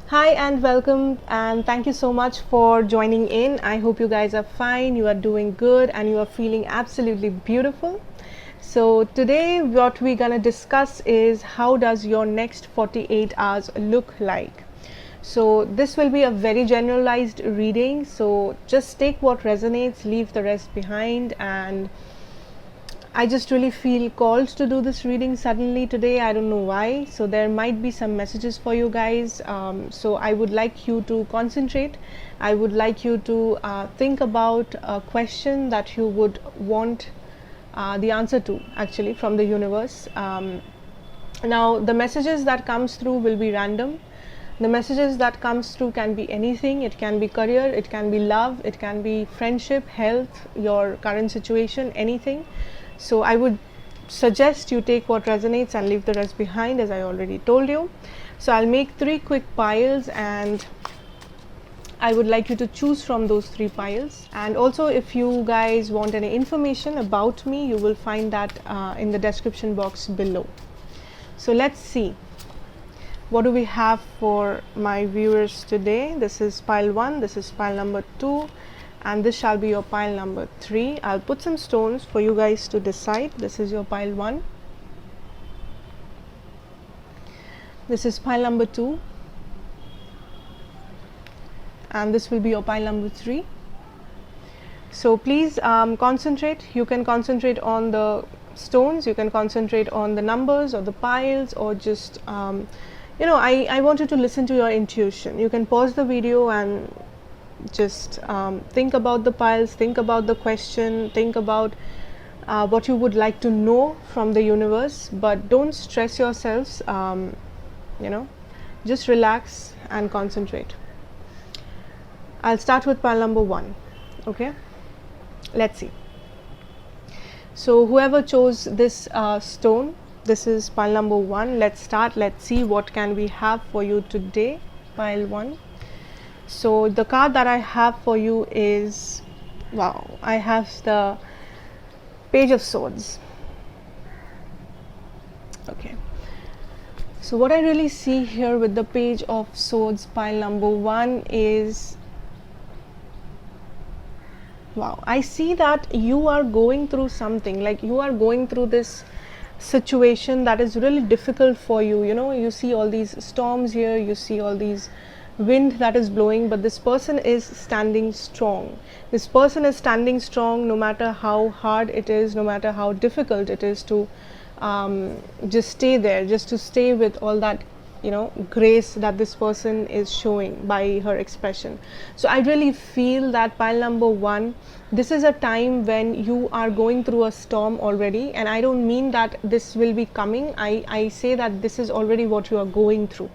Hi and welcome, and thank you so much for joining in. I hope you guys are fine, you are doing good, and you are feeling absolutely beautiful. So today what we're going to discuss is how does your next 48 hours look like. So this will be a very generalized reading, so just take what resonates, leave the rest behind. And I just really feel called to do this reading suddenly today. I don't know why. So there might be some messages for you guys. So I would like you to concentrate. I would like you to think about a question that you would want the answer to, actually, from the universe. Now the messages that comes through will be random. The messages that comes through can be anything. It can be career, it can be love, it can be friendship, health, your current situation, anything. So I would suggest you take what resonates and leave the rest behind, as I already told you. So I'll make 3 quick piles, and I would like you to choose from those 3 piles. And also, if you guys want any information about me, you will find that in the description box below. So let's see, what do we have for my viewers today. This is pile 1, this is pile number 2, and this shall be your pile number 3. I'll put some stones for you guys to decide. This is your pile 1, this is pile number 2, and this will be your pile number 3. So please concentrate. You can concentrate on the stones, you can concentrate on the numbers or the piles, or just I want you to listen to your intuition. You can pause the video and just think about the piles, think about the question, think about what you would like to know from the universe, but don't stress yourselves. Just relax and concentrate. I'll start with pile number 1. Okay, let's see. So whoever chose this stone, this is pile number 1. Let's start. Let's see what can we have for you today. Pile 1. So the card that I have for you is, wow, I have the Page of Swords. Okay, so what I really see here with the Page of Swords, pile number 1, is, wow, I see that you are going through something, like you are going through this situation that is really difficult for you. You see all these storms here, you see all these wind that is blowing, but this person is standing strong. This person is standing strong no matter how hard it is, no matter how difficult it is to just stay there, just to stay with all that grace that this person is showing by her expression. So I really feel that pile number 1, this is a time when you are going through a storm already, and I don't mean that this will be coming. I say that this is already what you are going through.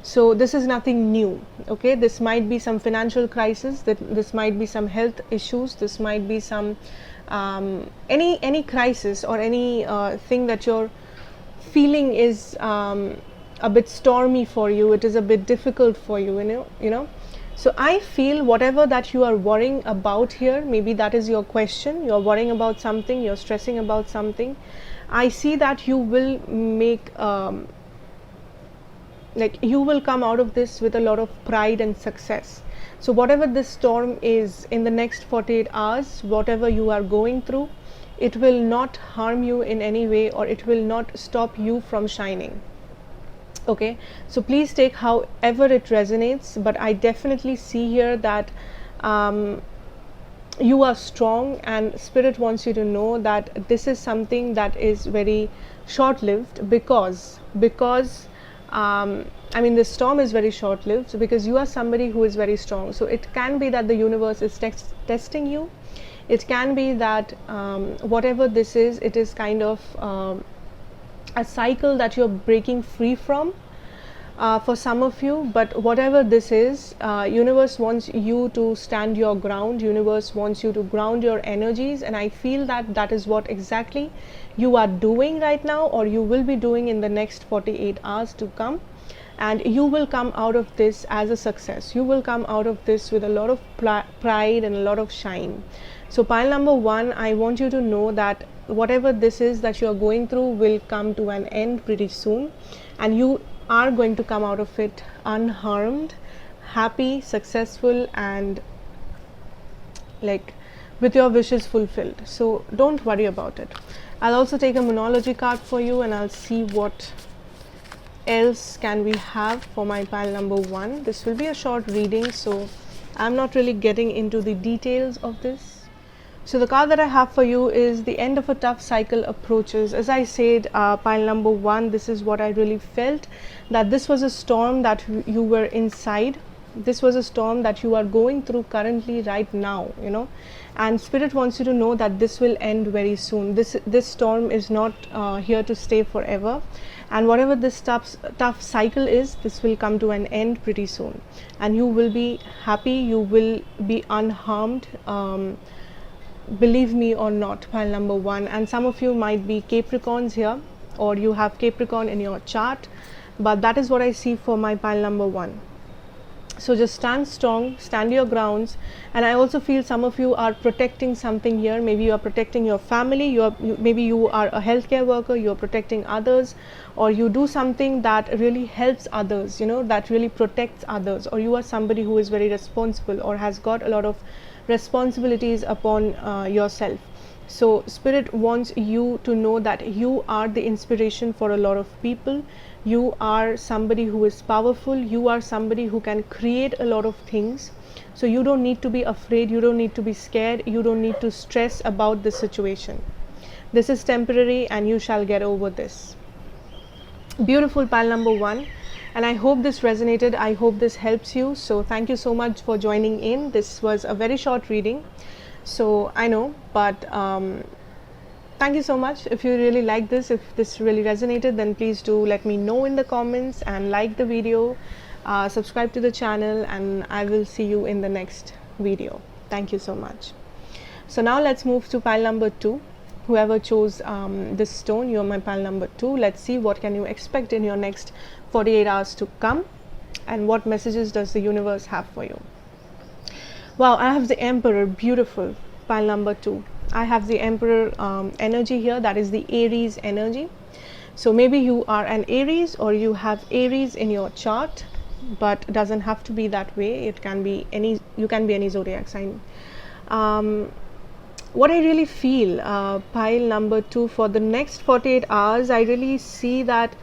So this is nothing new. Okay, this might be some financial crisis, this might be some health issues, this might be some any crisis or any thing that you're feeling is a bit stormy for you. It is a bit difficult for you. So I feel whatever that you are worrying about here, maybe that is your question, you're worrying about something, you're stressing about something. I see that you will make you will come out of this with a lot of pride and success. So whatever this storm is in the next 48 hours, whatever you are going through, it will not harm you in any way, or it will not stop you from shining. Okay, so please take however it resonates, but I definitely see here that you are strong, and spirit wants you to know that this is something that is very short-lived, because I mean, this storm is very short-lived, because you are somebody who is very strong. So it can be that the universe is testing you. It can be that whatever this is, it is kind of a cycle that you're breaking free from for some of you. But whatever this is, universe wants you to stand your ground. Universe wants you to ground your energies, and I feel that that is what exactly you are doing right now, or you will be doing in the next 48 hours to come. And you will come out of this as a success. You will come out of this with a lot of pride and a lot of shine. So pile number 1, I want you to know that whatever this is that you are going through will come to an end pretty soon, and you are going to come out of it unharmed, happy, successful, and like with your wishes fulfilled. So don't worry about it. I'll also take a Moonology card for you, and I'll see what else can we have for my pile number 1. This will be a short reading, so I'm not really getting into the details of this. So the card that I have for you is the end of a tough cycle approaches. As I said, pile number 1, this is what I really felt, that this was a storm that you were inside. This was a storm that you are going through currently right now, you know, and spirit wants you to know that this will end very soon. This storm is not here to stay forever, and whatever this tough cycle is, this will come to an end pretty soon, and you will be happy, you will be unharmed, believe me or not, pile number 1. And some of you might be Capricorns here, or you have Capricorn in your chart, but that is what I see for my pile number 1. So just stand strong, stand your grounds. And I also feel some of you are protecting something here. Maybe you are protecting your family, maybe you are a healthcare worker, you are protecting others, or you do something that really helps others, you know, that really protects others, or you are somebody who is very responsible or has got a lot of responsibilities upon yourself. So spirit wants you to know that you are the inspiration for a lot of people. You are somebody who is powerful, you are somebody who can create a lot of things. So you don't need to be afraid, you don't need to be scared, you don't need to stress about the situation. This is temporary and you shall get over this. Beautiful pile number 1. And I hope this resonated, I hope this helps you. So thank you so much for joining in. This was a very short reading, so I know, but thank you so much. If you really like this, if this really resonated, then please do let me know in the comments and like the video, subscribe to the channel, and I will see you in the next video. Thank you so much. So now let's move to pile number 2. Whoever chose this stone, you're my pile number 2. Let's see what can you expect in your next 48 hours to come, and what messages does the universe have for you. Wow, I have the Emperor. Beautiful. Pile number 2. I have the Emperor energy here. That is the Aries energy. So maybe you are an Aries, or you have Aries in your chart, but doesn't have to be that way. It can be any, you can be any zodiac sign. What I really feel, pile number 2, for the next 48 hours, I really see that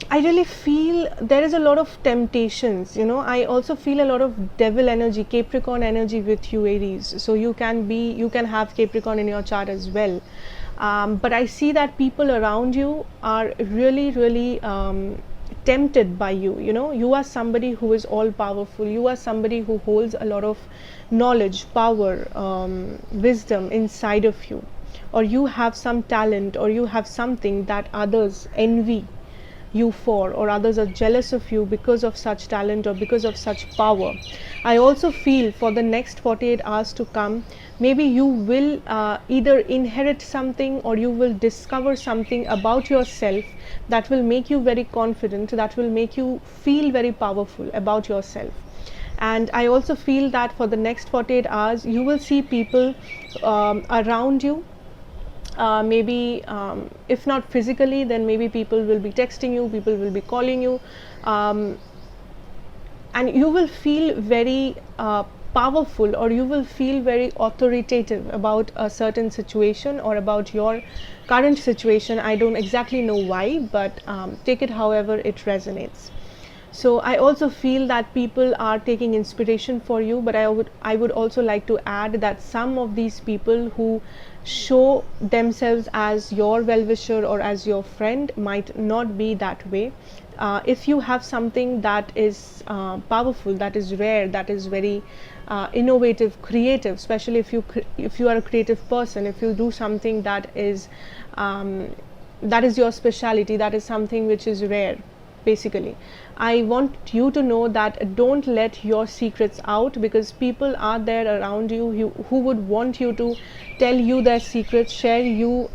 I really feel there is a lot of temptations, you know. I also feel a lot of devil energy, Capricorn energy with you, Aries. So you can have Capricorn in your chart as well. But I see that people around you are really tempted by you, you know. You are somebody who is all powerful. You are somebody who holds a lot of knowledge, power, wisdom inside of you. Or you have some talent, or you have something that others envy you for, or others are jealous of you because of such talent or because of such power. I also feel for the next 48 hours to come, maybe you will either inherit something, or you will discover something about yourself that will make you very confident, that will make you feel very powerful about yourself. And I also feel that for the next 48 hours you will see people around you. Maybe if not physically, then maybe people will be texting you, people will be calling you, and you will feel very powerful, or you will feel very authoritative about a certain situation or about your current situation. I don't exactly know why, but take it however it resonates. So I also feel that people are taking inspiration for you, but I would also like to add that some of these people who show themselves as your well-wisher or as your friend might not be that way. If you have something that is powerful, that is rare, that is very innovative, creative, especially if you are a creative person, if you do something that is your specialty, that is something which is rare, basically, I want you to know that don't let your secrets out, because people are there around you who would want you to tell you their secrets, share you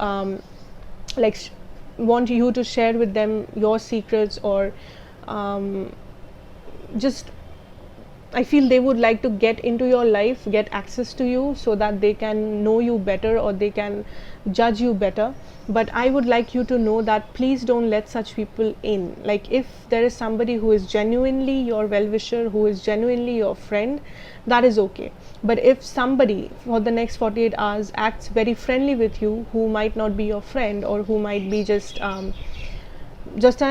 want you to share with them your secrets, or just, I feel they would like to get into your life, get access to you, so that they can know you better or they can judge you better. But I would like you to know that please don't let such people in. Like, if there is somebody who is genuinely your well-wisher, who is genuinely your friend, that is okay. But if somebody for the next 48 hours acts very friendly with you, who might not be your friend, or who might be just an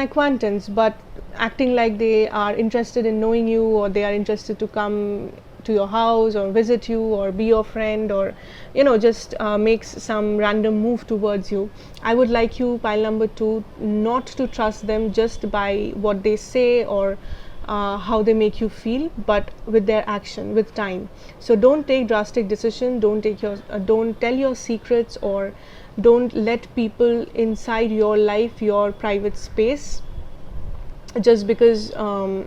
acquaintance, but acting like they are interested in knowing you, or they are interested to come to your house or visit you or be your friend, or just makes some random move towards you, I would like you, pile number 2, not to trust them just by what they say or how they make you feel, but with their action, with time. So don't take drastic decision, don't tell your secrets, or don't let people inside your life, your private space, just because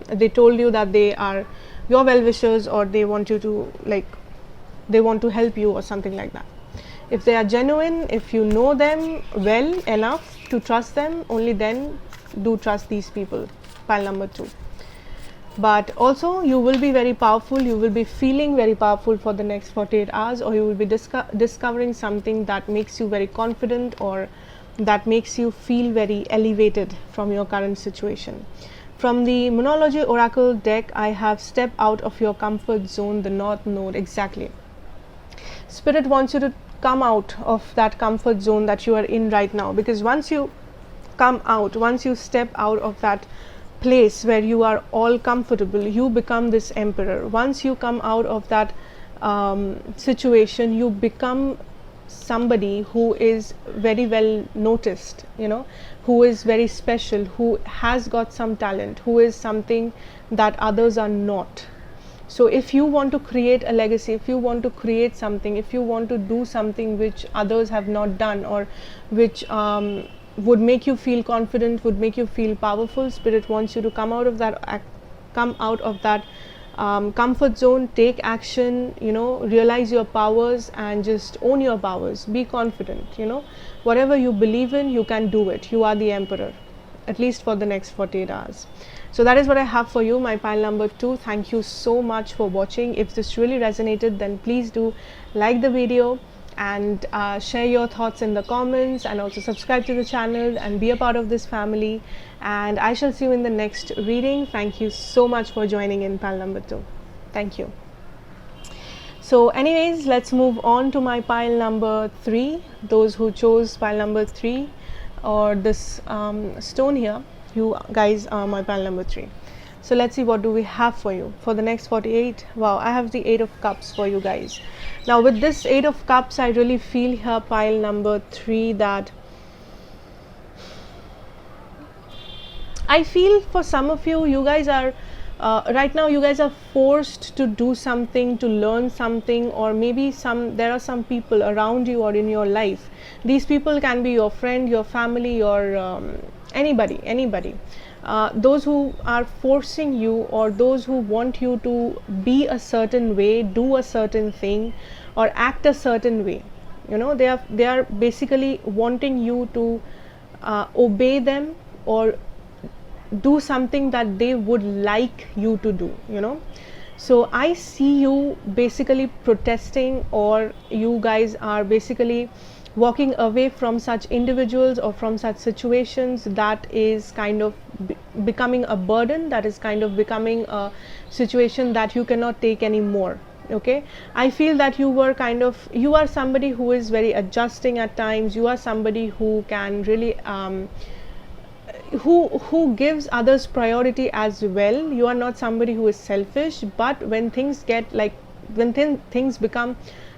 they told you that they are your well-wishers, or they want you to, like, they want to help you or something like that. If they are genuine, if you know them well enough to trust them, only then do trust these people, pile number 2. But also, you will be very powerful, you will be feeling very powerful for the next 48 hours, or you will be discovering something that makes you very confident, or that makes you feel very elevated from your current situation. From the Moonology Oracle deck, I have step out of your comfort zone, the North Node. Exactly. Spirit wants you to come out of that comfort zone that you are in right now, because once you come out, once you step out of that place where you are all comfortable, you become this emperor. Once you come out of that situation, you become somebody who is very well noticed, who is very special, who has got some talent, who is something that others are not. So if you want to create a legacy, if you want to create something, if you want to do something which others have not done, or which would make you feel confident, would make you feel powerful, Spirit wants you to come out of that comfort zone, take action, realize your powers and just own your powers. Be confident, whatever you believe in, you can do it. You are the emperor, at least for the next 48 hours. So that is what I have for you, my pile number 2. Thank you so much for watching. If this really resonated, then please do like the video and share your thoughts in the comments, and also subscribe to the channel and be a part of this family. And I shall see you in the next reading. Thank you so much for joining in pile number 2. Thank you. So anyways, let's move on to my pile number 3. Those who chose pile number 3 or this stone here, you guys are my pile number 3. So let's see, what do we have for you for the next 48. Wow, I have the 8 of cups for you guys. Now with this 8 of cups, I really feel here, pile number 3, that I feel for some of you, you guys are right now, you guys are forced to do something, to learn something, or maybe there are some people around you or in your life. These people can be your friend, your family, your anybody. Those who are forcing you, or those who want you to be a certain way, do a certain thing, or act a certain way. They are basically wanting you to obey them, or do something that they would like you to do. So I see you basically protesting, or you guys are basically walking away from such individuals or from such situations that is kind of becoming a burden, that is kind of becoming a situation that you cannot take anymore. Okay, I feel that you are somebody who is very adjusting at times. You are somebody who can really who gives others priority as well. You are not somebody who is selfish, but when things get like, when things become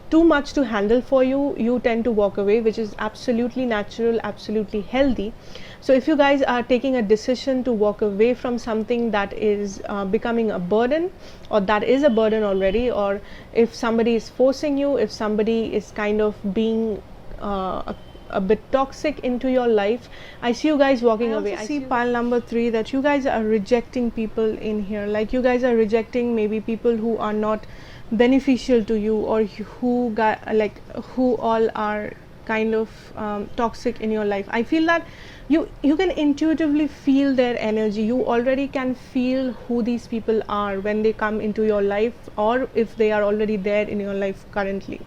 too much to handle for you, you tend to walk away, which is absolutely natural, absolutely healthy. So if you guys are taking a decision to walk away from something that is becoming a burden, or that is a burden already, or if somebody is forcing you, if somebody is kind of being a bit toxic into your life, I see you guys walking away. I see pile number 3 that you guys are rejecting people in here. Like, you guys are rejecting maybe people who are not beneficial to you, or who all are kind of toxic in your life. I feel that you can intuitively feel their energy. You already can feel who these people are when they come into your life, or if they are already there in your life currently.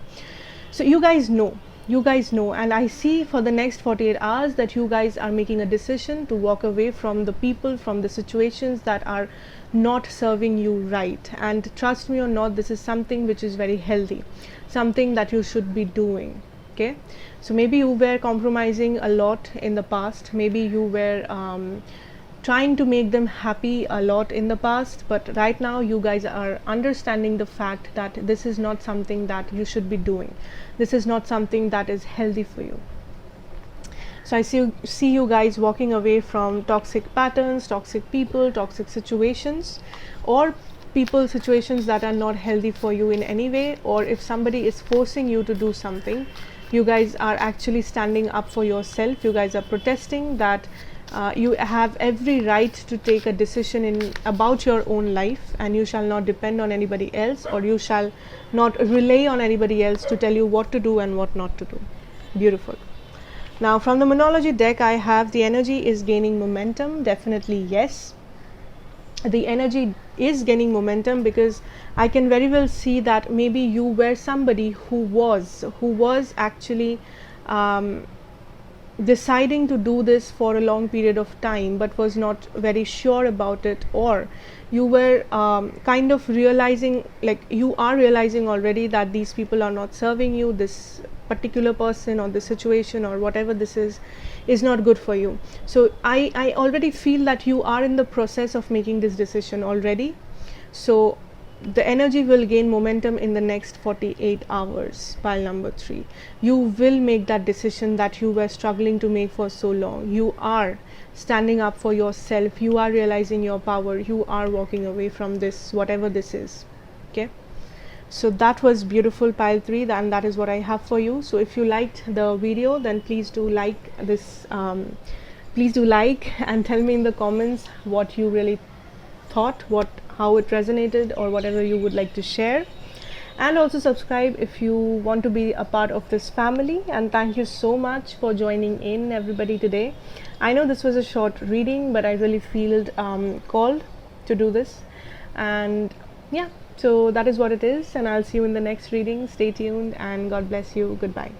So you guys know, and I see for the next 48 hours that you guys are making a decision to walk away from the people, from the situations that are not serving you right. And trust me or not, this is something which is very healthy, something that you should be doing. Okay, so maybe you were compromising a lot in the past, maybe you were trying to make them happy a lot in the past, but right now you guys are understanding the fact that this is not something that you should be doing. This is not something that is healthy for you. So I see you guys walking away from toxic patterns, toxic people, toxic situations, or people, situations that are not healthy for you in any way. Or if somebody is forcing you to do something, you guys are actually standing up for yourself. You guys are protesting that you have every right to take a decision about your own life, and you shall not depend on anybody else, or you shall not rely on anybody else to tell you what to do and what not to do. Beautiful. Now from the Moonology deck, I have the energy is gaining momentum. Definitely yes, the energy is gaining momentum, because I can very well see that maybe you were somebody who was actually deciding to do this for a long period of time, but was not very sure about it. Or you were kind of realizing, like you are realizing already, that these people are not serving you, this particular person or this situation or whatever this is not good for you. So I already feel that you are in the process of making this decision already. So the energy will gain momentum in the next 48 hours. Pile number 3, you will make that decision that you were struggling to make for so long. You are standing up for yourself, you are realizing your power, you are walking away from this, whatever this is. Okay, so that was beautiful, pile 3, and that is what I have for you. So if you liked the video, then please do like this, please do like and tell me in the comments what you really thought, how it resonated, or whatever you would like to share. And also subscribe if you want to be a part of this family. And thank you so much for joining in, everybody, today. I know this was a short reading, but I really feel called to do this. And yeah, so that is what it is, and I'll see you in the next reading. Stay tuned, and God bless you. Goodbye.